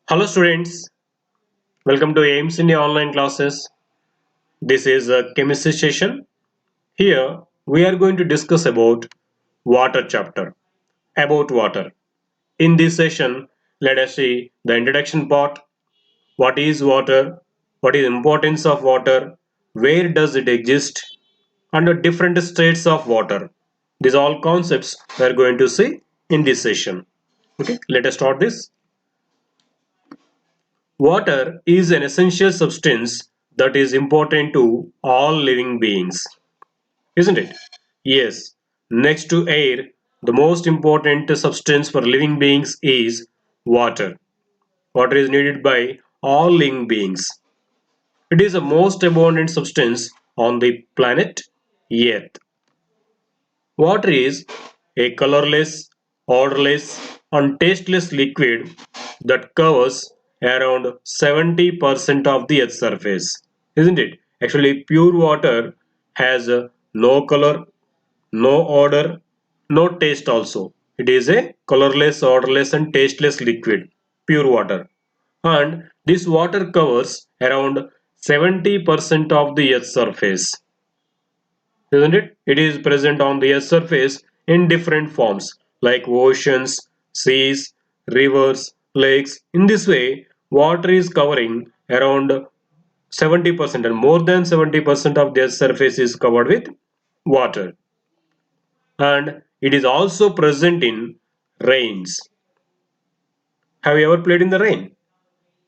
Hello students, welcome to AIMS India online classes. This is a chemistry session. Here we are going to discuss about water chapter, about water. In this session, let us see the introduction part, what is water, what is importance of water, where does it exist, and the different states of water. These all concepts we are going to see in this session. Okay, let us start this. Water is an essential substance that is important to all living beings, isn't it? Yes. Next to air, the most important substance for living beings is water. Water is needed by all living beings. It is the most abundant substance on the planet Earth. Water is a colorless, odorless, and tasteless liquid that covers around 70% of the Earth's surface. Isn't it? Actually, pure water has no color, no odor, no taste also. It is a colorless, odorless, and tasteless liquid, pure water. And this water covers around 70% of the Earth's surface, isn't it? It is present on the Earth's surface in different forms like oceans, seas, rivers, lakes. In this way, water is covering around 70% and more than 70% of the Earth's surface is covered with water. And it is also present in rains. Have you ever played in the rain?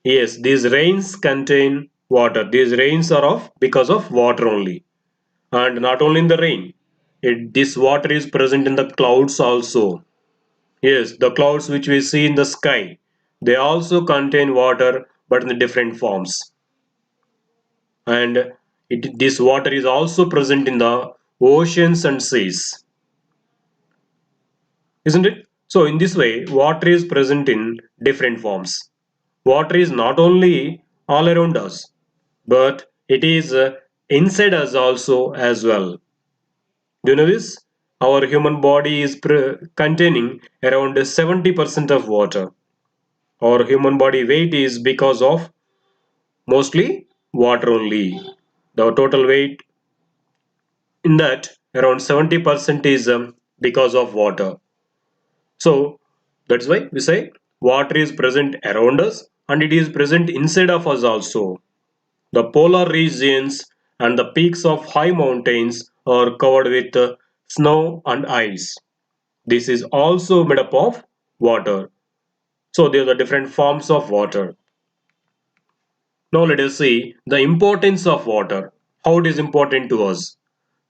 Yes, these rains contain water. These rains are of because of water only. And not only in the rain, this water is present in the clouds also. Yes, the clouds which we see in the sky, they also contain water but in different forms. And this water is also present in the oceans and seas, isn't it? So in this way, water is present in different forms. Water is not only all around us, but it is inside us also as well. Do you know this? Our human body is containing around 70% of water. Our human body weight is because of mostly water only. The total weight in that around 70% is because of water. So that's why we say water is present around us and it is present inside of us also. The polar regions and the peaks of high mountains are covered with snow and ice. This is also made up of water. So there are the different forms of water. Now let us see the importance of water, how it is important to us.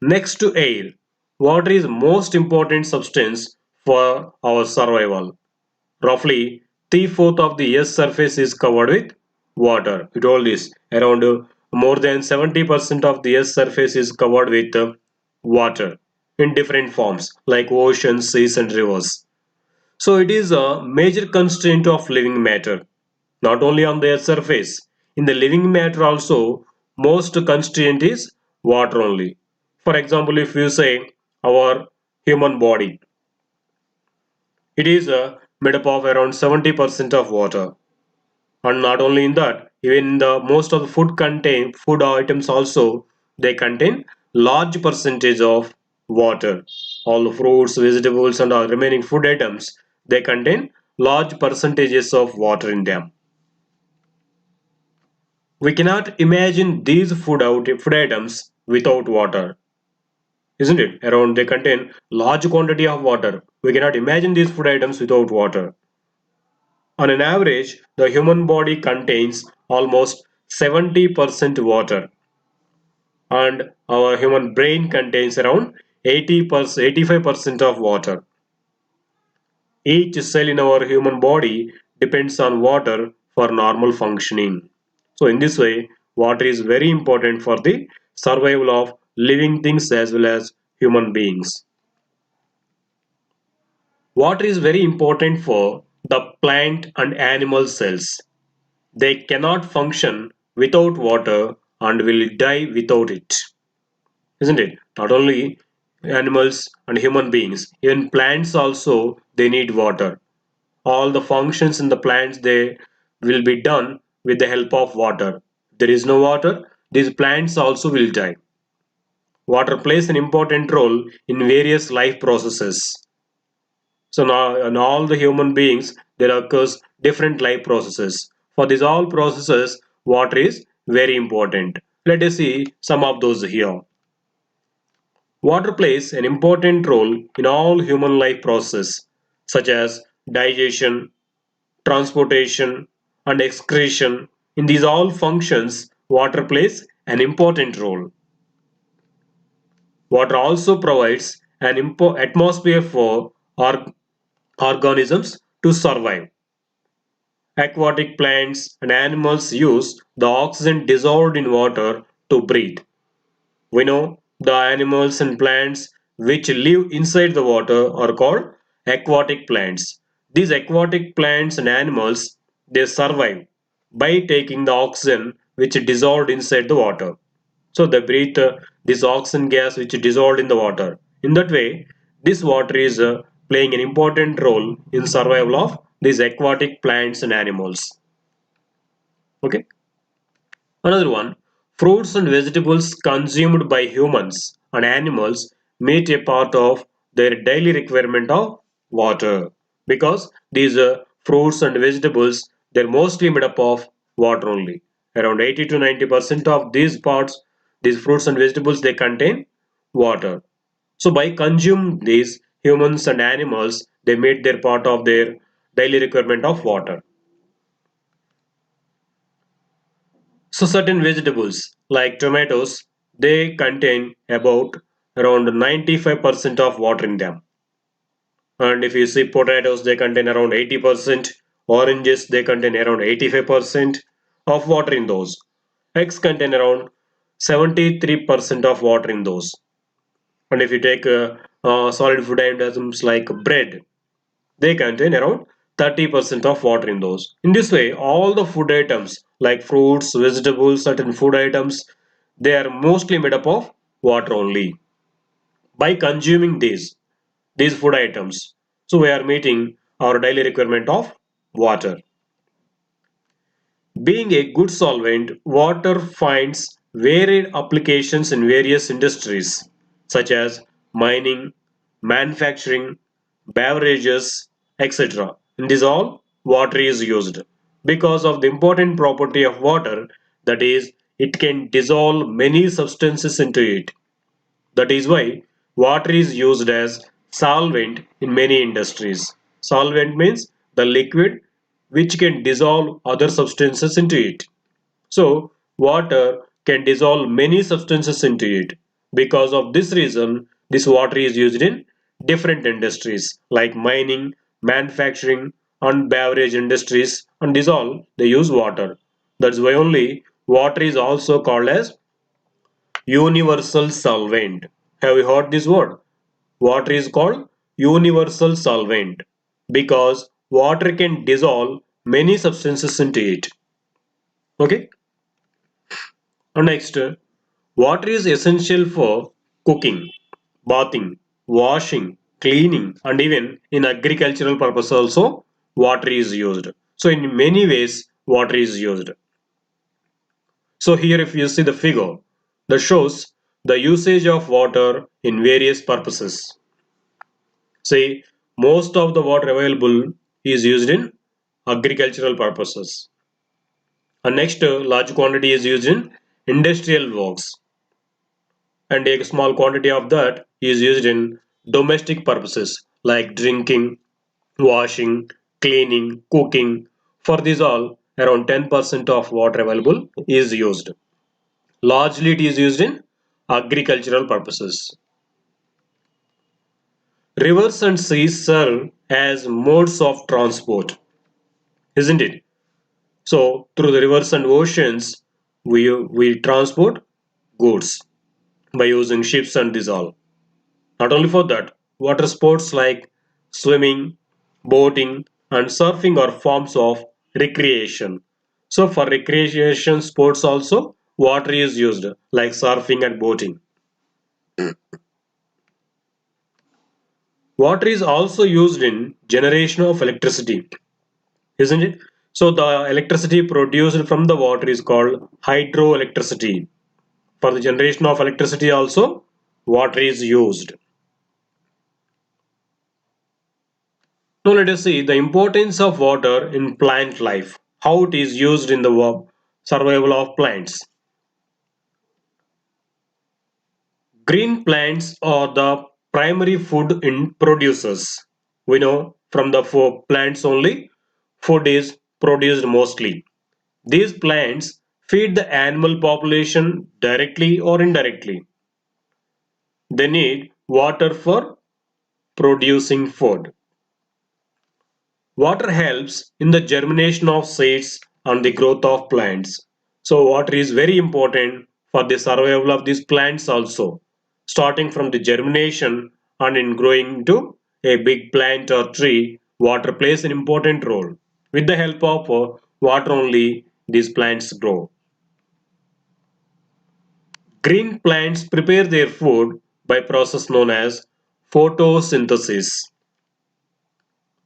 Next to air, water is most important substance for our survival. Roughly three-fourths of the Earth's surface is covered with water. We told this around more than 70% of the Earth's surface is covered with water in different forms like oceans, seas and rivers. So it is a major constraint of living matter, not only on their surface. In the living matter also, most constraint is water only. For example, if you say our human body, it is made up of around 70% of water. And not only in that, even the most of the food items also, they contain large percentage of water. All the fruits, vegetables and all remaining food items, they contain large percentages of water in them. We cannot imagine these food items without water, isn't it? Around they contain large quantity of water. We cannot imagine these food items without water. On an average, the human body contains almost 70% water, and our human brain contains around 80%, 85% of water. Each cell in our human body depends on water for normal functioning. So in this way, water is very important for the survival of living things as well as human beings. Water is very important for the plant and animal cells. They cannot function without water and will die without it. Isn't it? Not only animals and human beings, even plants also they need water. All the functions in the plants they will be done with the help of water. If there is no water, these plants also will die. Water plays an important role in various life processes. So now in all the human beings, there occurs different life processes. For these all processes, water is very important. Let us see some of those here. Water plays an important role in all human life processes such as digestion, transportation, and excretion. In these all functions, water plays an important role. Water also provides an atmosphere for organisms to survive. Aquatic plants and animals use the oxygen dissolved in water to breathe. We know the animals and plants which live inside the water are called aquatic plants. These aquatic plants and animals, they survive by taking the oxygen which is dissolved inside the water. So they breathe this oxygen gas which is dissolved in the water. In that way, this water is playing an important role in survival of these aquatic plants and animals. Okay. Another one, fruits and vegetables consumed by humans and animals meet a part of their daily requirement of water because these fruits and vegetables, they're mostly made up of water only. Around 80 to 90% of these parts, these fruits and vegetables, they contain water. So by consuming these, humans and animals, they meet their part of their daily requirement of water. So certain vegetables like tomatoes, they contain about around 95% of water in them. And if you see potatoes, they contain around 80%. Oranges, they contain around 85% of water in those. Eggs contain around 73% of water in those. And if you take solid food items like bread, they contain around 30% of water in those. In this way, all the food items like fruits, vegetables, certain food items, they are mostly made up of water only. By consuming these food items, so we are meeting our daily requirement of water. Being a good solvent, water finds varied applications in various industries such as mining, manufacturing, beverages, etc. In this all, water is used because of the important property of water, that is, it can dissolve many substances into it. That is why water is used as solvent in many industries. Solvent means the liquid which can dissolve other substances into it. So, water can dissolve many substances into it. Because of this reason, this water is used in different industries like mining, manufacturing, and beverage industries. And this all they use water. That's why only water is also called as universal solvent. Have you heard this word? Water is called universal solvent because water can dissolve many substances into it. Okay. And next, water is essential for cooking, bathing, washing, cleaning, and even in agricultural purpose also water is used. So in many ways water is used. So here if you see the figure that shows the usage of water in various purposes. Say most of the water available is used in agricultural purposes. And next large quantity is used in industrial works, and a small quantity of that is used in domestic purposes like drinking, washing, cleaning, cooking. For these all, around 10% of water available is used. Largely it is used in agricultural purposes. Rivers and seas serve as modes of transport, isn't it? So through the rivers and oceans, we transport goods by using ships and this all. Not only for that, water sports like swimming, boating, and surfing are forms of recreation. So for recreation sports also, water is used like surfing and boating. Water is also used in generation of electricity, isn't it? So the electricity produced from the water is called hydroelectricity. For the generation of electricity also, water is used. Now let us see the importance of water in plant life, how it is used in the survival of plants. Green plants are the primary food in producers. We know from the plants only, food is produced mostly. These plants feed the animal population directly or indirectly. They need water for producing food. Water helps in the germination of seeds and the growth of plants. So water is very important for the survival of these plants also. Starting from the germination and in growing to a big plant or tree, water plays an important role. With the help of water only, these plants grow. Green plants prepare their food by process known as photosynthesis.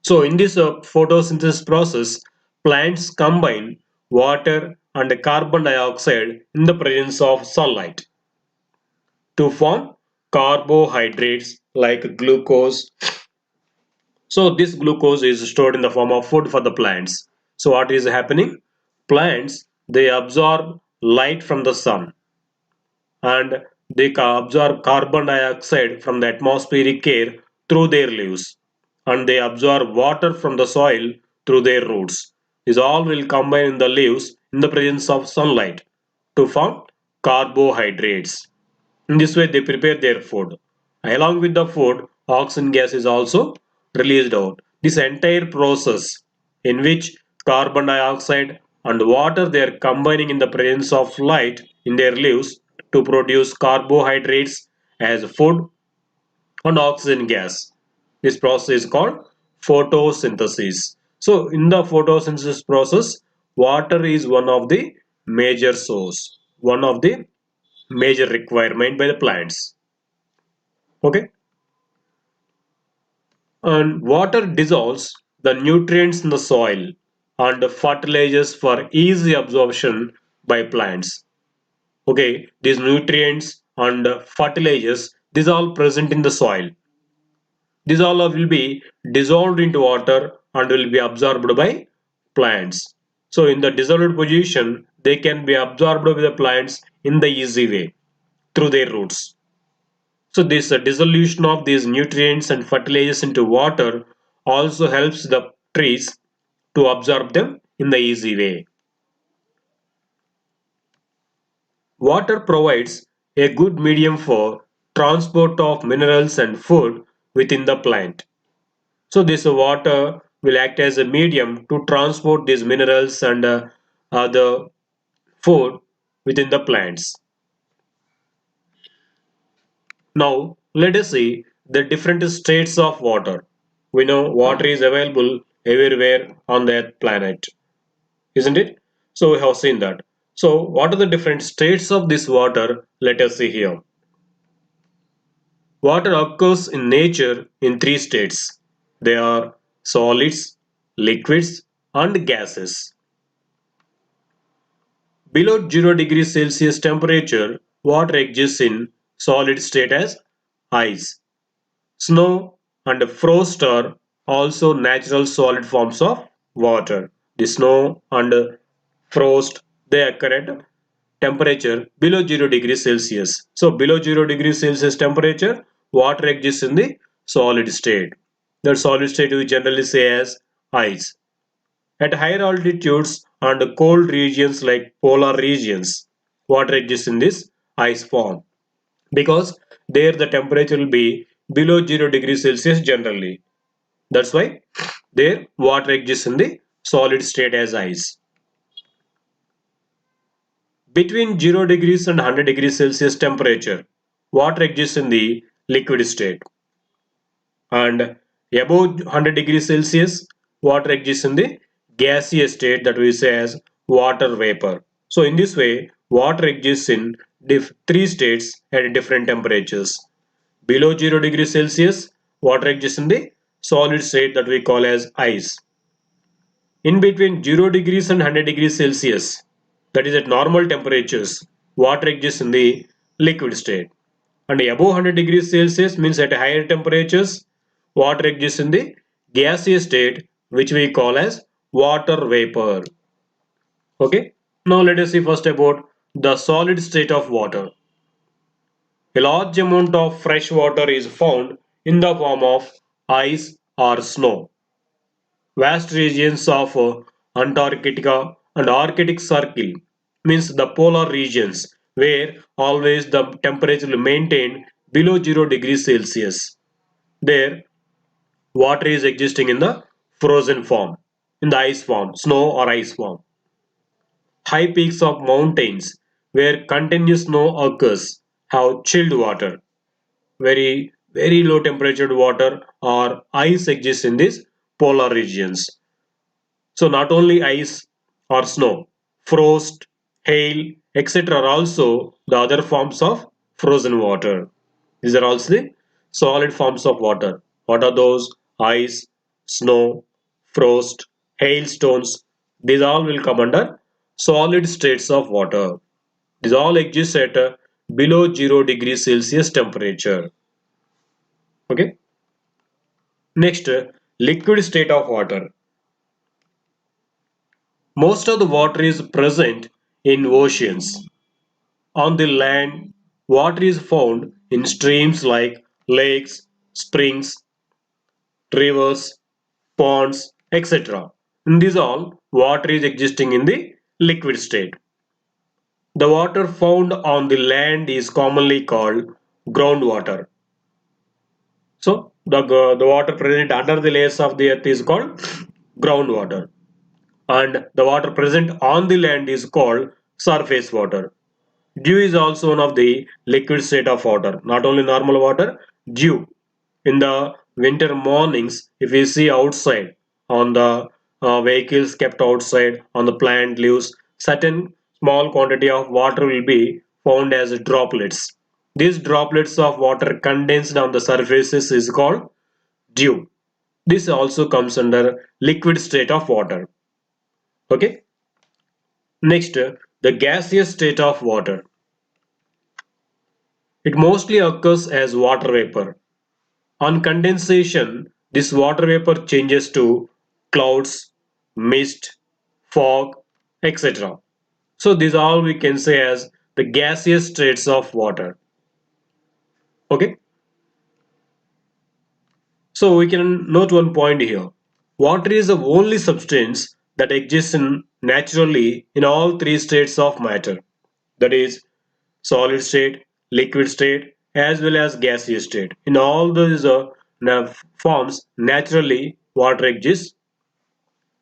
So in this photosynthesis process, plants combine water and carbon dioxide in the presence of sunlight to form carbohydrates like glucose. So this glucose is stored in the form of food for the plants. So what is happening? Plants, they absorb light from the sun and they absorb carbon dioxide from the atmospheric air through their leaves, and they absorb water from the soil through their roots. This all will combine in the leaves in the presence of sunlight to form carbohydrates. In this way they prepare their food. Along with the food, oxygen gas is also released out. This entire process in which carbon dioxide and water they are combining in the presence of light in their leaves to produce carbohydrates as food and oxygen gas. This process is called photosynthesis. So in the photosynthesis process, water is one of the major source, one of the major requirement by the plants. Okay, and water dissolves the nutrients in the soil and fertilizers for easy absorption by plants. Okay, these nutrients and fertilizers, these all present in the soil. These all will be dissolved into water and will be absorbed by plants. So in the dissolved position, they can be absorbed by the plants in the easy way through their roots. So this dissolution of these nutrients and fertilizers into water also helps the trees to absorb them in the easy way. Water provides a good medium for transport of minerals and food within the plant. So this water will act as a medium to transport these minerals and other food within the plants. Now let us see the different states of water. We know water is available everywhere on the planet, isn't it? So we have seen that. So what are the different states of this water? Let us see here. Water occurs in nature in three states. They are solids, liquids, and gases. Below 0 degrees Celsius temperature, water exists in solid state as ice. Snow and frost are also natural solid forms of water. The snow and frost, they occur at temperature below 0 degrees Celsius. So below 0 degrees Celsius temperature, water exists in the solid state. The solid state we generally say as ice. At higher altitudes and cold regions like polar regions, water exists in this ice form because there the temperature will be below 0 degrees Celsius generally. That's why there water exists in the solid state as ice. Between 0 degrees and 100 degrees Celsius temperature, water exists in the liquid state. And above 100 degrees Celsius, water exists in the gaseous state that we say as water vapor. So in this way, water exists in three states at different temperatures. Below 0 degrees Celsius, water exists in the solid state that we call as ice. In between 0 degrees and 100 degrees Celsius, that is at normal temperatures, water exists in the liquid state. And above 100 degrees Celsius means at higher temperatures, water exists in the gaseous state, which we call as water vapor. Okay. Now let us see first about the solid state of water. A large amount of fresh water is found in the form of ice or snow. Vast regions of Antarctica and Arctic Circle means the polar regions where always the temperature will maintain below 0 degrees Celsius. There water is existing in the frozen form, in the ice form, snow or ice form. High peaks of mountains where continuous snow occurs have chilled water. Very low temperatured water or ice exists in these polar regions. So not only ice or snow, frost, hail, etc. are also the other forms of frozen water. These are also the solid forms of water. What are those? Ice, snow, frost, hailstones. These all will come under solid states of water. These all exist at below 0 degrees Celsius temperature. Okay. Next, liquid state of water. Most of the water is present in oceans. On the land, water is found in streams like lakes, springs, rivers, ponds, etc. In these all, water is existing in the liquid state. The water found on the land is commonly called groundwater. So, the water present under the layers of the earth is called groundwater. And the water present on the land is called surface water. Dew is also one of the liquid state of water, not only normal water, dew. In the winter mornings, if we see outside on the vehicles kept outside, on the plant leaves, certain small quantity of water will be found as droplets. These droplets of water condensed on the surfaces is called dew. This also comes under liquid state of water. Okay. Next, the gaseous state of water. It mostly occurs as water vapor. On condensation, this water vapor changes to clouds, mist, fog, etc. So these all we can say as the gaseous states of water. Okay. So we can note one point here. Water is the only substance that exists naturally in all three states of matter. That is solid state, liquid state, as well as gaseous state. In all those forms, naturally water exists.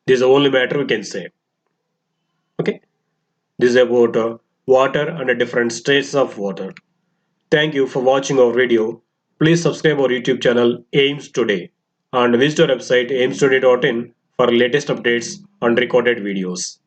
This is the only matter we can say. Okay, this is about water and the different states of water. Thank you for watching our video. Please subscribe our YouTube channel AIMS Today and visit our website aimstoday.in for latest updates on recorded videos.